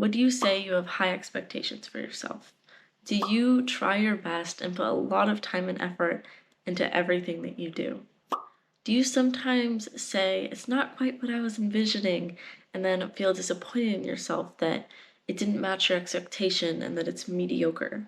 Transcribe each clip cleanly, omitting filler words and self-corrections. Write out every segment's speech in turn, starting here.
Would you say you have high expectations for yourself? Do you try your best and put a lot of time and effort into everything that you do? Do you sometimes say, it's not quite what I was envisioning, and then feel disappointed in yourself that it didn't match your expectation and that it's mediocre?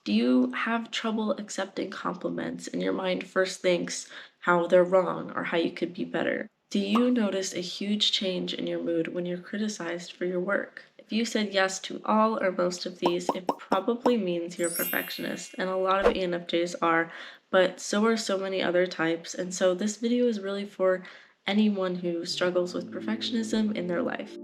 Do you have trouble accepting compliments and your mind first thinks how they're wrong or how you could be better? Do you notice a huge change in your mood when you're criticized for your work? If you said yes to all or most of these, it probably means you're a perfectionist, and a lot of ENFJs are, but so are so many other types, and so this video is really for anyone who struggles with perfectionism in their life.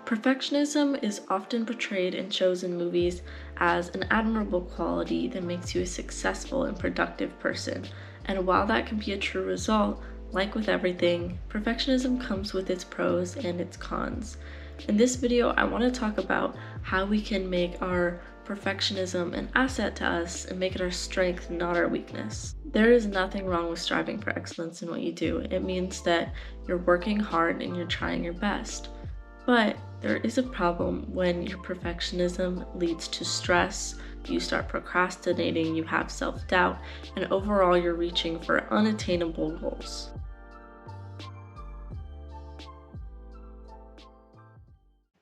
Perfectionism is often portrayed in shows and movies as an admirable quality that makes you a successful and productive person. And while that can be a true result, like with everything, perfectionism comes with its pros and its cons. In this video, I want to talk about how we can make our perfectionism an asset to us and make it our strength, not our weakness. There is nothing wrong with striving for excellence in what you do. It means that you're working hard and you're trying your best. But there is a problem when your perfectionism leads to stress, you start procrastinating, you have self-doubt, and overall you're reaching for unattainable goals.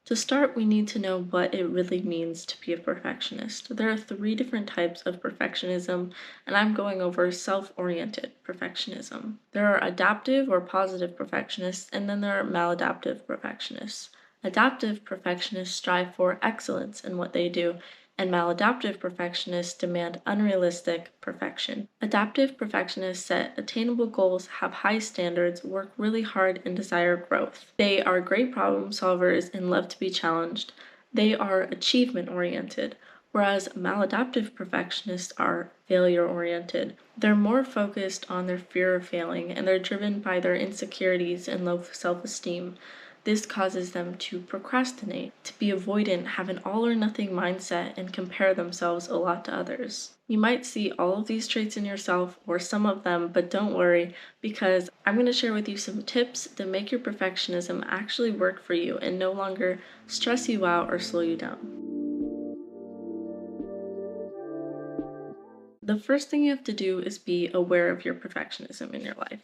To start, we need to know what it really means to be a perfectionist. There are 3 different types of perfectionism, and I'm going over self-oriented perfectionism. There are adaptive or positive perfectionists, and then there are maladaptive perfectionists. Adaptive perfectionists strive for excellence in what they do, and maladaptive perfectionists demand unrealistic perfection. Adaptive perfectionists set attainable goals, have high standards, work really hard, and desire growth. They are great problem solvers and love to be challenged. They are achievement-oriented, whereas maladaptive perfectionists are failure-oriented. They're more focused on their fear of failing, and they're driven by their insecurities and low self-esteem. This causes them to procrastinate, to be avoidant, have an all or nothing mindset, and compare themselves a lot to others. You might see all of these traits in yourself or some of them, but don't worry, because I'm going to share with you some tips that make your perfectionism actually work for you and no longer stress you out or slow you down. The first thing you have to do is be aware of your perfectionism in your life.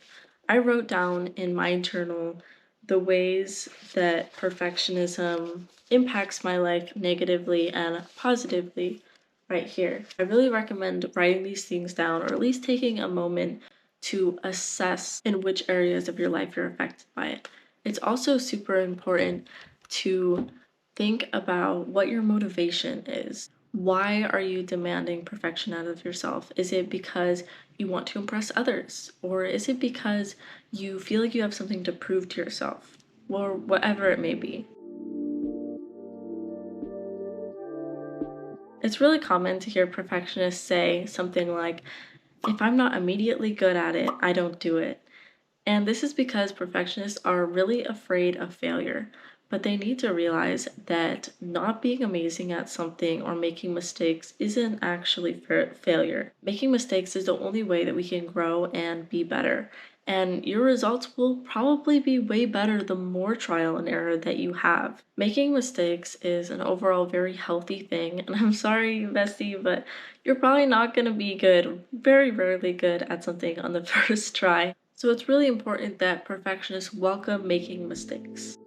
I wrote down in my journal the ways that perfectionism impacts my life negatively and positively right here. I really recommend writing these things down, or at least taking a moment to assess in which areas of your life you're affected by it. It's also super important to think about what your motivation is. Why are you demanding perfection out of yourself? Is it because you want to impress others? Or is it because you feel like you have something to prove to yourself? Or whatever it may be. It's really common to hear perfectionists say something like, if I'm not immediately good at it, I don't do it. And this is because perfectionists are really afraid of failure, but they need to realize that not being amazing at something or making mistakes isn't actually failure. Making mistakes is the only way that we can grow and be better. And your results will probably be way better the more trial and error that you have. Making mistakes is an overall very healthy thing, and I'm sorry, bestie, but you're probably not going to be good, very rarely good at something on the first try. So it's really important that perfectionists welcome making mistakes.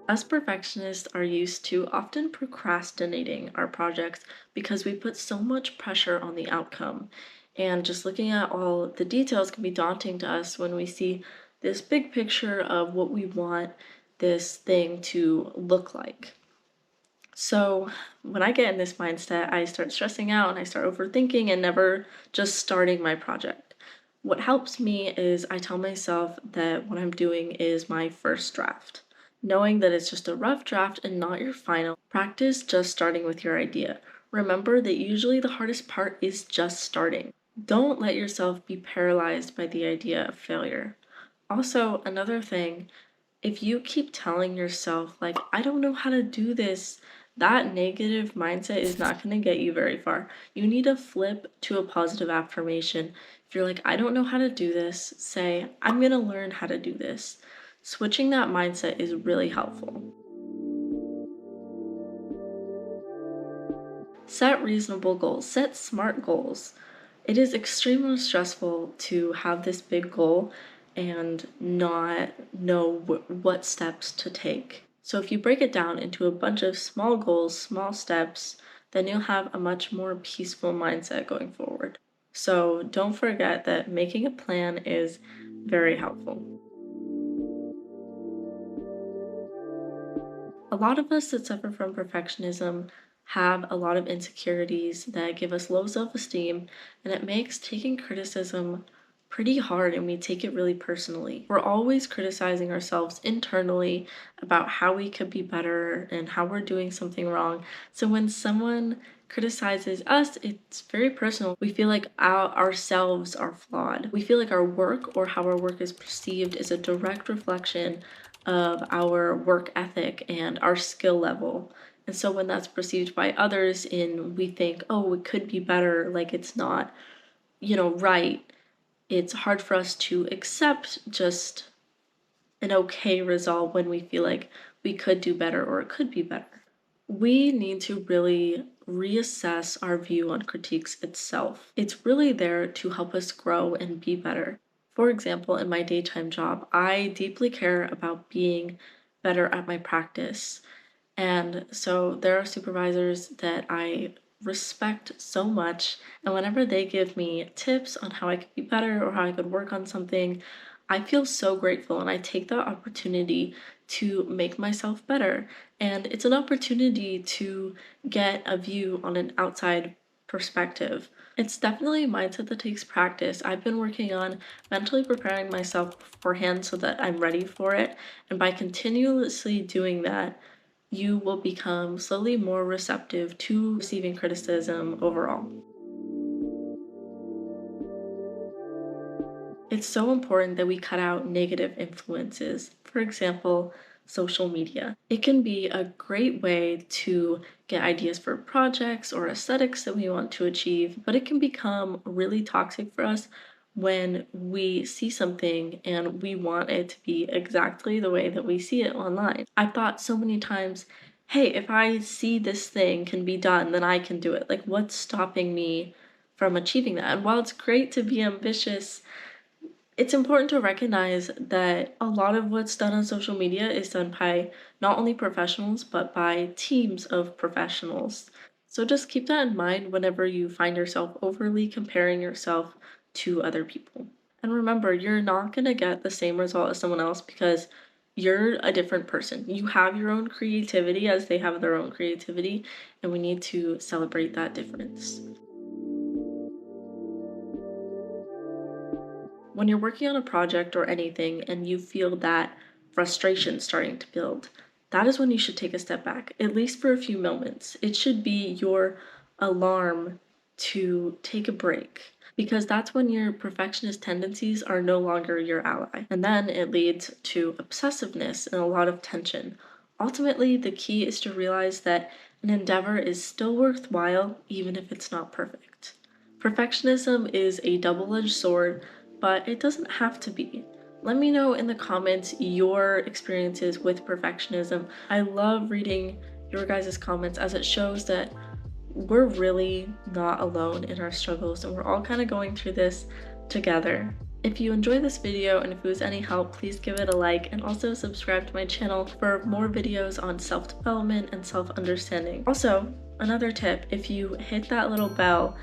Us perfectionists are used to often procrastinating our projects because we put so much pressure on the outcome. And just looking at all the details can be daunting to us when we see this big picture of what we want this thing to look like. So when I get in this mindset, I start stressing out and I start overthinking and never just starting my project. What helps me is I tell myself that what I'm doing is my first draft. Knowing that it's just a rough draft and not your final, practice just starting with your idea. Remember that usually the hardest part is just starting. Don't let yourself be paralyzed by the idea of failure. Also, another thing, if you keep telling yourself, like, I don't know how to do this, that negative mindset is not going to get you very far. You need to flip to a positive affirmation. If you're like, I don't know how to do this, say, I'm going to learn how to do this. Switching that mindset is really helpful. Set reasonable goals, set smart goals. It is extremely stressful to have this big goal and not know what steps to take. So if you break it down into a bunch of small goals, small steps, then you'll have a much more peaceful mindset going forward. So don't forget that making a plan is very helpful. A lot of us that suffer from perfectionism have a lot of insecurities that give us low self esteem, and it makes taking criticism pretty hard and we take it really personally. We're always criticizing ourselves internally about how we could be better and how we're doing something wrong. So when someone criticizes us, it's very personal. We feel like ourselves are flawed. We feel like our work or how our work is perceived is a direct reflection of our work ethic and our skill level. And so when that's perceived by others and we think, oh, it could be better, like it's not, right, it's hard for us to accept just an okay result when we feel like we could do better or it could be better. We need to really reassess our view on critiques itself. It's really there to help us grow and be better. For example, in my daytime job, I deeply care about being better at my practice. And so there are supervisors that I respect so much. And whenever they give me tips on how I could be better or how I could work on something, I feel so grateful and I take that opportunity to make myself better. And it's an opportunity to get a view on an outside perspective. It's definitely a mindset that takes practice. I've been working on mentally preparing myself beforehand so that I'm ready for it. And by continuously doing that, you will become slowly more receptive to receiving criticism overall. It's so important that we cut out negative influences. For example, social media. It can be a great way to get ideas for projects or aesthetics that we want to achieve, but it can become really toxic for us when we see something and we want it to be exactly the way that we see it online. I've thought so many times, hey, if I see this thing can be done, then I can do it. Like, what's stopping me from achieving that? And while it's great to be ambitious, it's important to recognize that a lot of what's done on social media is done by not only professionals, but by teams of professionals. So just keep that in mind whenever you find yourself overly comparing yourself to other people. And remember, you're not going to get the same result as someone else because you're a different person. You have your own creativity as they have their own creativity, and we need to celebrate that difference. When you're working on a project or anything and you feel that frustration starting to build, that is when you should take a step back, at least for a few moments. It should be your alarm to take a break because that's when your perfectionist tendencies are no longer your ally. And then it leads to obsessiveness and a lot of tension. Ultimately, the key is to realize that an endeavor is still worthwhile even if it's not perfect. Perfectionism is a double-edged sword, but it doesn't have to be. Let me know in the comments your experiences with perfectionism. I love reading your guys' comments as it shows that we're really not alone in our struggles and we're all kind of going through this together. If you enjoyed this video and if it was any help, please give it a like and also subscribe to my channel for more videos on self-development and self-understanding. Also, another tip, if you hit that little bell,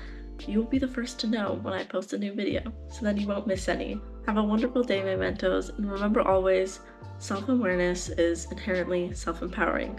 you will be the first to know when I post a new video, so then you won't miss any. Have a wonderful day, mementos, and remember always, self-awareness is inherently self-empowering.